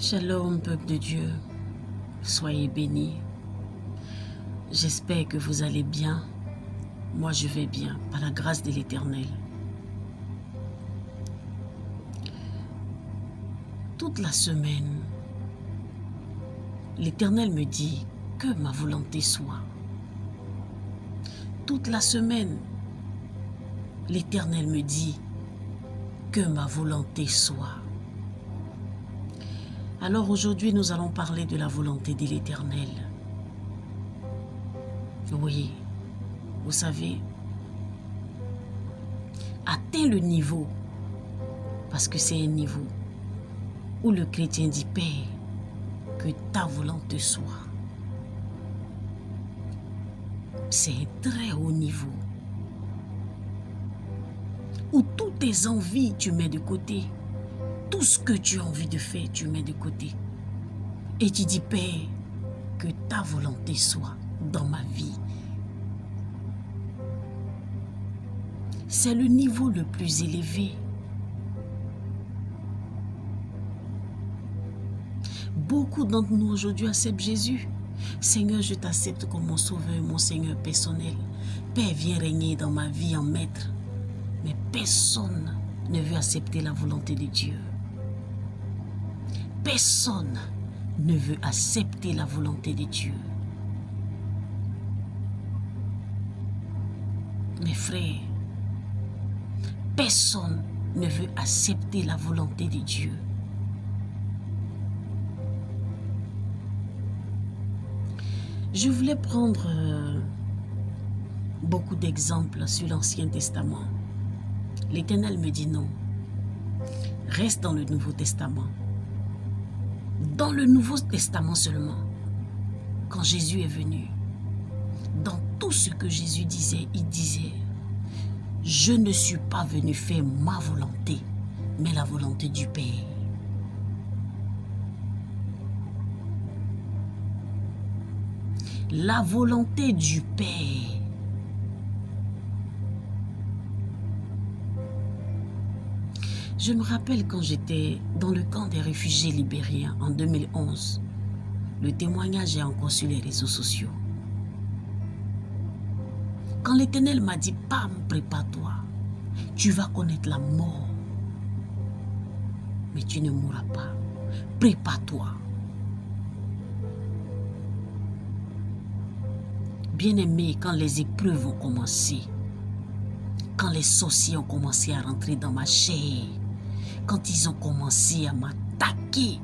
Shalom, peuple de Dieu, soyez bénis. J'espère que vous allez bien. Moi, je vais bien, par la grâce de l'Éternel. Toute la semaine, l'Éternel me dit que ma volonté soit. Toute la semaine, l'Éternel me dit que ma volonté soit. Alors aujourd'hui, nous allons parler de la volonté de l'Éternel. Oui, vous savez, atteins le niveau, parce que c'est un niveau où le chrétien dit, Père, que ta volonté soit. C'est un très haut niveau, où toutes tes envies, tu mets de côté. Tout ce que tu as envie de faire, tu mets de côté. Et tu dis, Père, que ta volonté soit dans ma vie. C'est le niveau le plus élevé. Beaucoup d'entre nous aujourd'hui acceptent Jésus. Seigneur, je t'accepte comme mon sauveur, mon Seigneur personnel. Père, viens régner dans ma vie en maître. Mais personne ne veut accepter la volonté de Dieu. Personne ne veut accepter la volonté de Dieu. Mes frères, personne ne veut accepter la volonté de Dieu. Je voulais prendre beaucoup d'exemples sur l'Ancien Testament. L'Éternel me dit non. Reste dans le Nouveau Testament. Dans le Nouveau Testament seulement, quand Jésus est venu, dans tout ce que Jésus disait, il disait, je ne suis pas venu faire ma volonté, mais la volonté du Père. La volonté du Père. Je me rappelle quand j'étais dans le camp des réfugiés libériens en 2011. Le témoignage est encore sur les réseaux sociaux. Quand l'Éternel m'a dit, Pam, prépare-toi, tu vas connaître la mort. Mais tu ne mourras pas. Prépare-toi. Bien-aimé, quand les épreuves ont commencé, quand les sorciers ont commencé à rentrer dans ma chair, quand ils ont commencé à m'attaquer,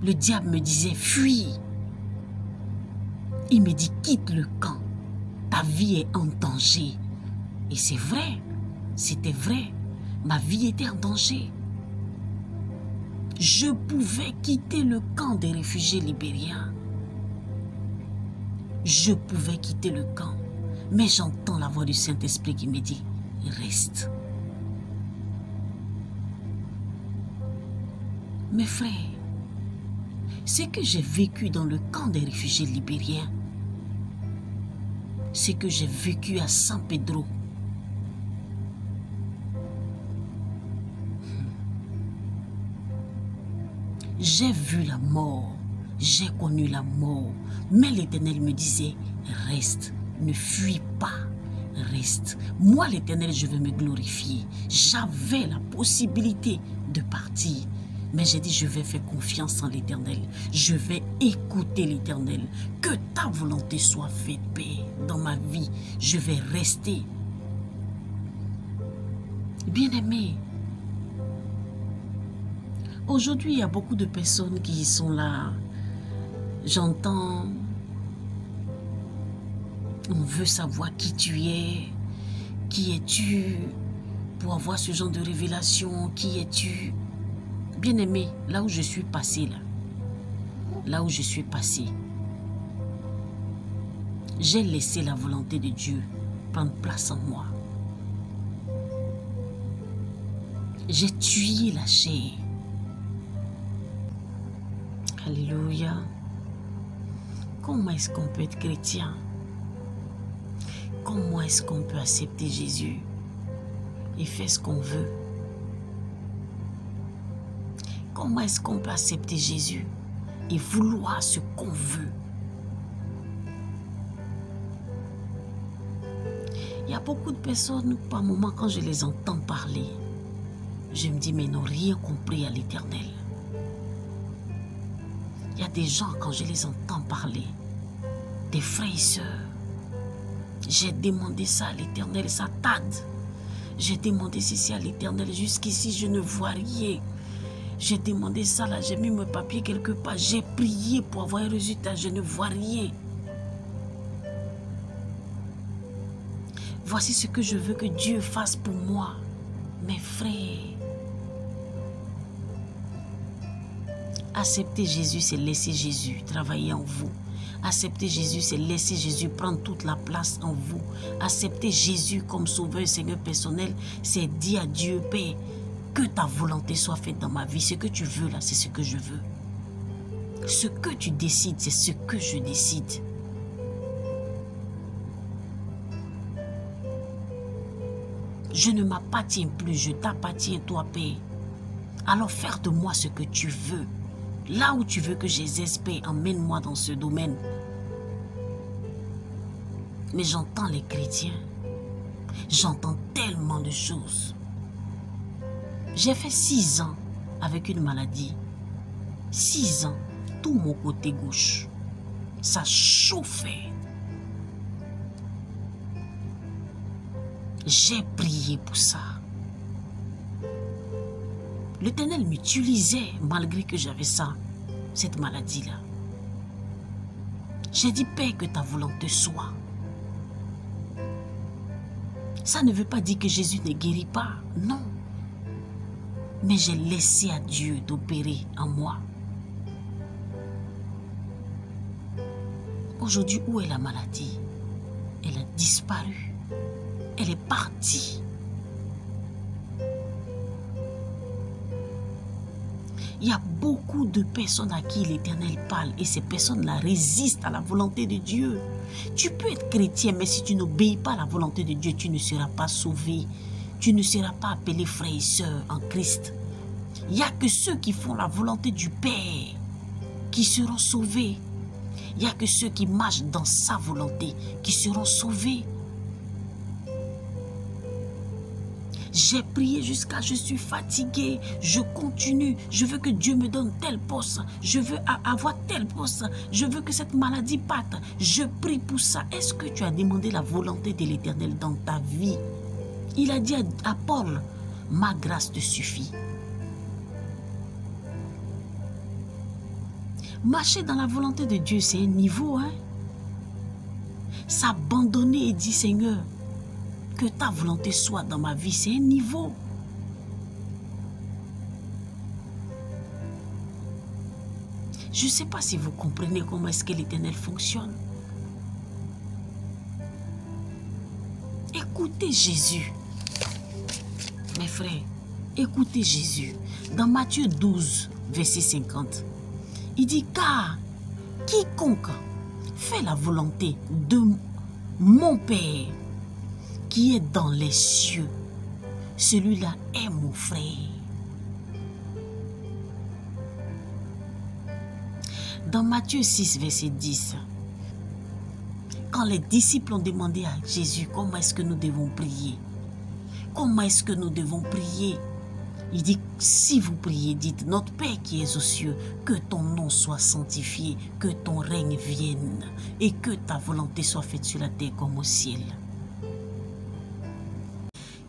le diable me disait, fuis. Il me dit, quitte le camp. Ta vie est en danger. Et c'est vrai, c'était vrai. Ma vie était en danger. Je pouvais quitter le camp des réfugiés libériens. Je pouvais quitter le camp. Mais j'entends la voix du Saint-Esprit qui me dit, reste. Mes frères, ce que j'ai vécu dans le camp des réfugiés libériens, ce que j'ai vécu à San Pedro, j'ai vu la mort, j'ai connu la mort, mais l'Éternel me disait, reste, ne fuis pas, reste. Moi, l'Éternel, je veux me glorifier. J'avais la possibilité de partir. Mais j'ai dit, je vais faire confiance en l'Éternel. Je vais écouter l'Éternel. Que ta volonté soit faite, Père, dans ma vie. Je vais rester. Bien-aimé, aujourd'hui, il y a beaucoup de personnes qui sont là. J'entends, on veut savoir qui tu es. Qui es-tu? Pour avoir ce genre de révélation, qui es-tu? Bien-aimé, là où je suis passé, là où je suis passé, j'ai laissé la volonté de Dieu prendre place en moi. J'ai tué la chair. Alléluia. Comment est-ce qu'on peut être chrétien? Comment est-ce qu'on peut accepter Jésus et faire ce qu'on veut? Comment est-ce qu'on peut accepter Jésus et vouloir ce qu'on veut? Il y a beaucoup de personnes, par moments, quand je les entends parler, je me dis, mais ils n'ont rien compris à l'Éternel. Il y a des gens, quand je les entends parler, des frères et sœurs, j'ai demandé ça à l'Éternel, ça tarde. J'ai demandé ceci à l'Éternel, jusqu'ici je ne vois rien. J'ai demandé ça là, j'ai mis mes papiers quelque part, j'ai prié pour avoir un résultat, je ne vois rien. Voici ce que je veux que Dieu fasse pour moi. Mes frères, accepter Jésus, c'est laisser Jésus travailler en vous. Accepter Jésus, c'est laisser Jésus prendre toute la place en vous. Accepter Jésus comme sauveur et Seigneur personnel, c'est dire à Dieu, Père, que ta volonté soit faite dans ma vie. Ce que tu veux là, c'est ce que je veux. Ce que tu décides, c'est ce que je décide. Je ne m'appartiens plus, je t'appartiens toi, Père. Alors faire de moi ce que tu veux. Là où tu veux que j'exerce, Père, emmène-moi dans ce domaine. Mais j'entends les chrétiens. J'entends tellement de choses. J'ai fait 6 ans avec une maladie. 6 ans, tout mon côté gauche. Ça chauffait. J'ai prié pour ça. L'Éternel m'utilisait malgré que j'avais ça, cette maladie-là. J'ai dit, Père, que ta volonté soit. Ça ne veut pas dire que Jésus ne guérit pas, non. Mais j'ai laissé à Dieu d'opérer en moi. Aujourd'hui, où est la maladie? Elle a disparu. Elle est partie. Il y a beaucoup de personnes à qui l'Éternel parle et ces personnes-là résistent à la volonté de Dieu. Tu peux être chrétien, mais si tu n'obéis pas à la volonté de Dieu, tu ne seras pas sauvé. Tu ne seras pas appelé frère et sœur en Christ. Il n'y a que ceux qui font la volonté du Père qui seront sauvés. Il n'y a que ceux qui marchent dans sa volonté qui seront sauvés. J'ai prié jusqu'à je suis fatigué. Je continue. Je veux que Dieu me donne tel poste. Je veux avoir tel poste. Je veux que cette maladie parte. Je prie pour ça. Est-ce que tu as demandé la volonté de l'Éternel dans ta vie? Il a dit à Paul, ma grâce te suffit. Marcher dans la volonté de Dieu, c'est un niveau. Hein? S'abandonner et dire, Seigneur, que ta volonté soit dans ma vie, c'est un niveau. Je ne sais pas si vous comprenez comment est-ce que l'Éternel fonctionne. Écoutez Jésus. Mes frères, écoutez Jésus. Dans Matthieu 12, verset 50, il dit, car quiconque fait la volonté de mon Père qui est dans les cieux, celui-là est mon frère. Dans Matthieu 6, verset 10, quand les disciples ont demandé à Jésus comment est-ce que nous devons prier, comment est-ce que nous devons prier, il dit, si vous priez, dites, notre Père qui es aux cieux, que ton nom soit sanctifié, que ton règne vienne et que ta volonté soit faite sur la terre comme au ciel.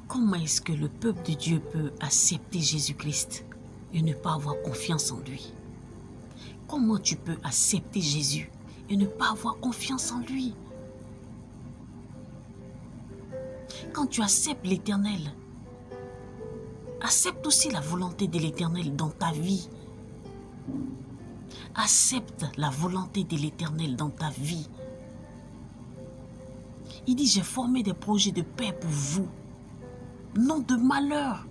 Comment est-ce que le peuple de Dieu peut accepter Jésus-Christ et ne pas avoir confiance en lui? Comment tu peux accepter Jésus et ne pas avoir confiance en lui? Quand tu acceptes l'Éternel, accepte aussi la volonté de l'Éternel dans ta vie. Accepte la volonté de l'Éternel dans ta vie. Il dit, j'ai formé des projets de paix pour vous, non de malheur.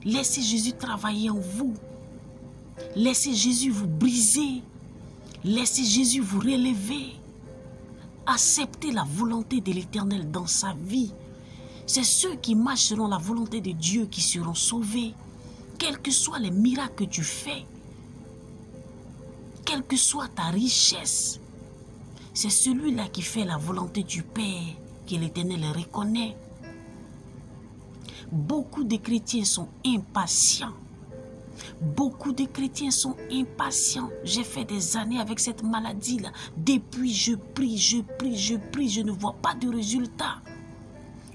Laissez Jésus travailler en vous. Laissez Jésus vous briser. Laissez Jésus vous relever. Acceptez la volonté de l'Éternel dans sa vie. C'est ceux qui marchent selon la volonté de Dieu qui seront sauvés. Quels que soient les miracles que tu fais, quelle que soit ta richesse, c'est celui-là qui fait la volonté du Père que l'Éternel reconnaît. Beaucoup de chrétiens sont impatients. Beaucoup de chrétiens sont impatients. J'ai fait des années avec cette maladie-là. Depuis, je prie, je ne vois pas de résultat.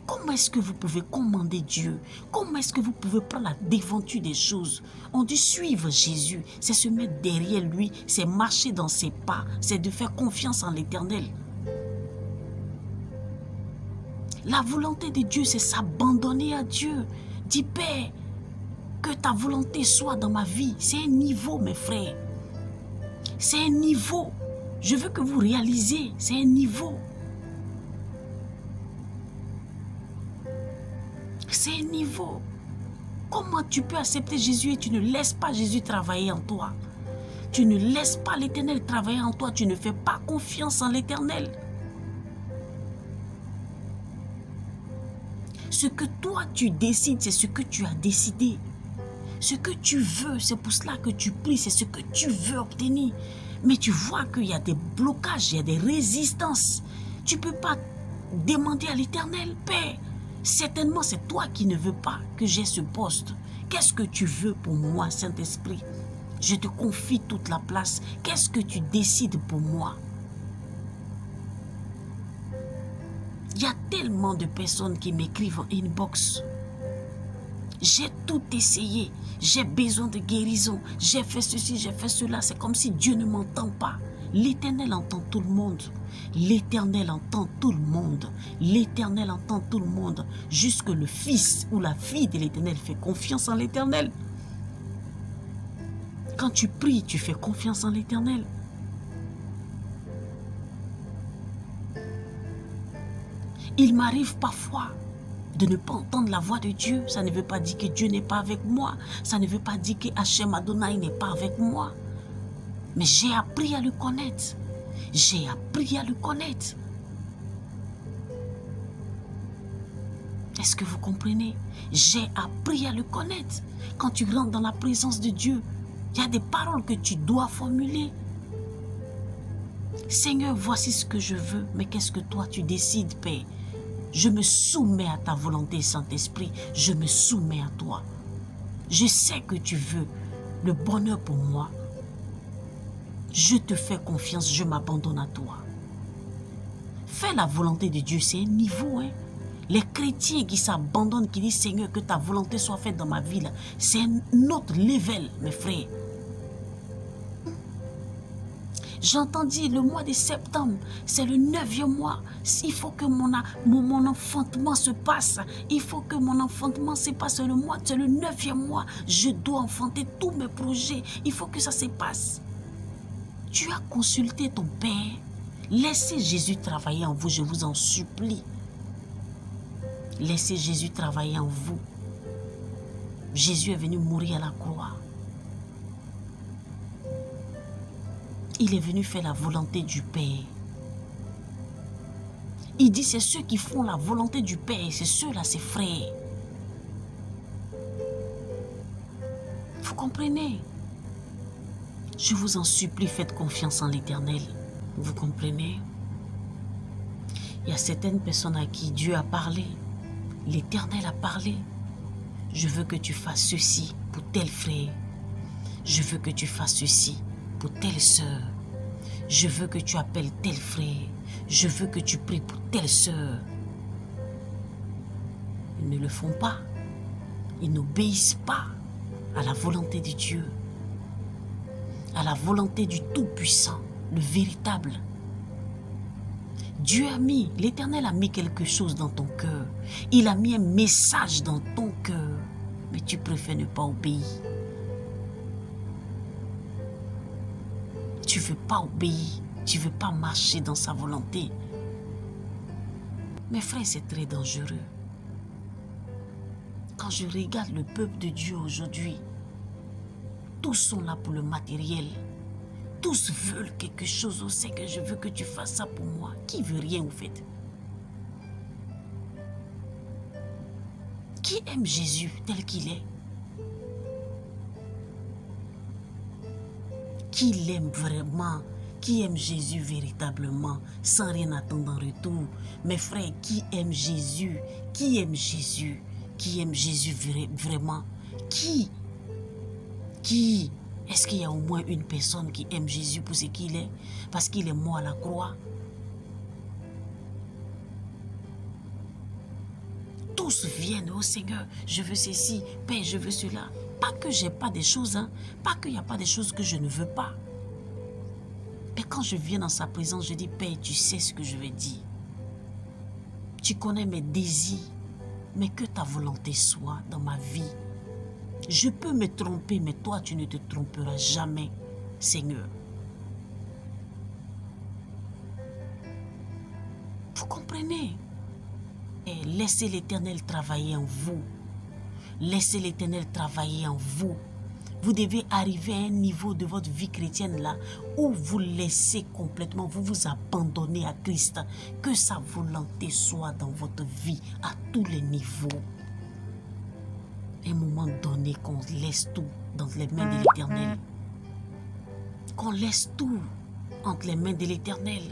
Comment est-ce que vous pouvez commander Dieu? Comment est-ce que vous pouvez prendre la déventure des choses? On dit suivre Jésus, c'est se mettre derrière lui, c'est marcher dans ses pas, c'est de faire confiance en l'Éternel. La volonté de Dieu, c'est s'abandonner à Dieu. Dis, Père, que ta volonté soit dans ma vie. C'est un niveau, mes frères. C'est un niveau. Je veux que vous réalisez, c'est un niveau. C'est un niveau. Comment tu peux accepter Jésus et tu ne laisses pas Jésus travailler en toi? Tu ne laisses pas l'Éternel travailler en toi. Tu ne fais pas confiance en l'Éternel. Ce que toi tu décides, c'est ce que tu as décidé. Ce que tu veux, c'est pour cela que tu pries, c'est ce que tu veux obtenir. Mais tu vois qu'il y a des blocages, il y a des résistances. Tu ne peux pas demander à l'Éternel, Père, certainement c'est toi qui ne veux pas que j'ai ce poste. Qu'est-ce que tu veux pour moi, Saint-Esprit? Je te confie toute la place. Qu'est-ce que tu décides pour moi? Il y a tellement de personnes qui m'écrivent en inbox. J'ai tout essayé. J'ai besoin de guérison. J'ai fait ceci, j'ai fait cela. C'est comme si Dieu ne m'entend pas. L'Éternel entend tout le monde. L'Éternel entend tout le monde. L'Éternel entend tout le monde. Jusque le fils ou la fille de l'Éternel fait confiance en l'Éternel. Quand tu pries, tu fais confiance en l'Éternel. Il m'arrive parfois de ne pas entendre la voix de Dieu. Ça ne veut pas dire que Dieu n'est pas avec moi. Ça ne veut pas dire que Hachem Adonai n'est pas avec moi. Mais j'ai appris à le connaître. J'ai appris à le connaître. Est-ce que vous comprenez? J'ai appris à le connaître. Quand tu rentres dans la présence de Dieu, il y a des paroles que tu dois formuler. Seigneur, voici ce que je veux. Mais qu'est-ce que toi tu décides, Père? Je me soumets à ta volonté, Saint-Esprit. Je me soumets à toi. Je sais que tu veux le bonheur pour moi. Je te fais confiance, je m'abandonne à toi. Fais la volonté de Dieu, c'est un niveau. Hein? Les chrétiens qui s'abandonnent, qui disent Seigneur, que ta volonté soit faite dans ma vie, c'est un autre level, mes frères. J'entends dire le mois de septembre, c'est le 9e mois. Il faut que mon enfantement se passe. Il faut que mon enfantement se passe c'est le 9e mois. Je dois enfanter tous mes projets. Il faut que ça se passe. Tu as consulté ton Père. Laissez Jésus travailler en vous, je vous en supplie. Laissez Jésus travailler en vous. Jésus est venu mourir à la croix. Il est venu faire la volonté du Père. Il dit c'est ceux qui font la volonté du Père, c'est ceux-là, ses frères. Vous comprenez? Je vous en supplie, faites confiance en l'Éternel. Vous comprenez? Il y a certaines personnes à qui Dieu a parlé. L'Éternel a parlé. Je veux que tu fasses ceci pour tel frère. Je veux que tu fasses ceci pour telle sœur. Je veux que tu appelles tel frère. Je veux que tu pries pour telle sœur. Ils ne le font pas. Ils n'obéissent pas à la volonté de Dieu. À la volonté du Tout-Puissant, le véritable. Dieu a mis, l'Éternel a mis quelque chose dans ton cœur. Il a mis un message dans ton cœur. Mais tu préfères ne pas obéir. Tu ne veux pas obéir. Tu ne veux pas marcher dans sa volonté. Mes frères, c'est très dangereux. Quand je regarde le peuple de Dieu aujourd'hui, tous sont là pour le matériel. Tous veulent quelque chose. On sait que je veux que tu fasses ça pour moi. Qui veut rien, au fait? Qui aime Jésus tel qu'il est? qui l'aime vraiment, qui aime Jésus véritablement, sans rien attendre en retour. Mes frères, qui aime Jésus, qui aime Jésus, qui aime Jésus vraiment, qui est-ce qu'il y a au moins une personne qui aime Jésus pour ce qu'il est, parce qu'il est mort à la croix? Tous viennent au Seigneur, je veux ceci, Père, je veux cela. Pas que j'ai pas des choses, hein, pas qu'il n'y a pas des choses que je ne veux pas. Mais quand je viens dans sa présence, je dis, Père, tu sais ce que je veux dire. Tu connais mes désirs, mais que ta volonté soit dans ma vie. Je peux me tromper, mais toi, tu ne te tromperas jamais, Seigneur. Vous comprenez? Et laissez l'Éternel travailler en vous. Laissez l'Éternel travailler en vous. Vous devez arriver à un niveau de votre vie chrétienne là où vous laissez complètement, vous vous abandonnez à Christ. Que sa volonté soit dans votre vie à tous les niveaux. À un moment donné qu'on laisse tout dans les mains de l'Éternel. Qu'on laisse tout entre les mains de l'Éternel.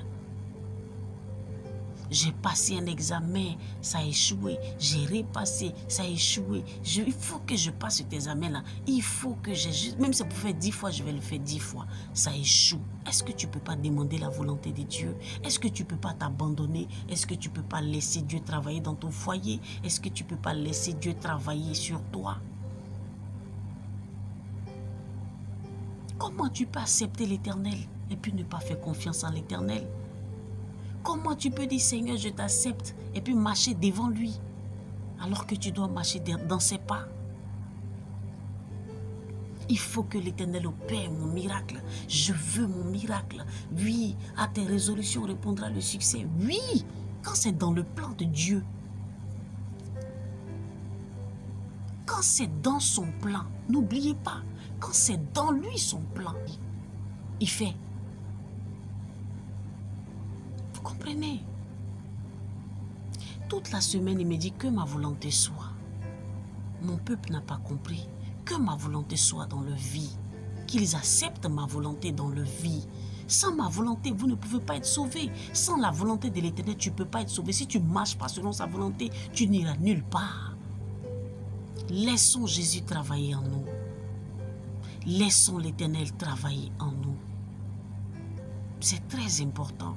J'ai passé un examen, ça a échoué. J'ai repassé, ça a échoué. Il faut que je passe cet examen-là. Il faut que j'ai... Même si ça peut faire 10 fois, je vais le faire 10 fois. Ça échoue. Est-ce que tu ne peux pas demander la volonté de Dieu? Est-ce que tu ne peux pas t'abandonner? Est-ce que tu ne peux pas laisser Dieu travailler dans ton foyer? Est-ce que tu ne peux pas laisser Dieu travailler sur toi? Comment tu peux accepter l'Éternel et puis ne pas faire confiance en l'Éternel? Comment tu peux dire, Seigneur, je t'accepte, et puis marcher devant lui, alors que tu dois marcher dans ses pas? Il faut que l'Éternel opère mon miracle. Je veux mon miracle. Oui, à tes résolutions répondra le succès. Oui, quand c'est dans le plan de Dieu. Quand c'est dans son plan, n'oubliez pas, quand c'est dans lui son plan, il fait. Vous comprenez? Toute la semaine, il me dit que ma volonté soit. Mon peuple n'a pas compris. Que ma volonté soit dans leur vie. Qu'ils acceptent ma volonté dans leur vie. Sans ma volonté, vous ne pouvez pas être sauvé. Sans la volonté de l'Éternel, tu ne peux pas être sauvé. Si tu ne marches pas selon sa volonté, tu n'iras nulle part. Laissons Jésus travailler en nous. Laissons l'Éternel travailler en nous. C'est très important.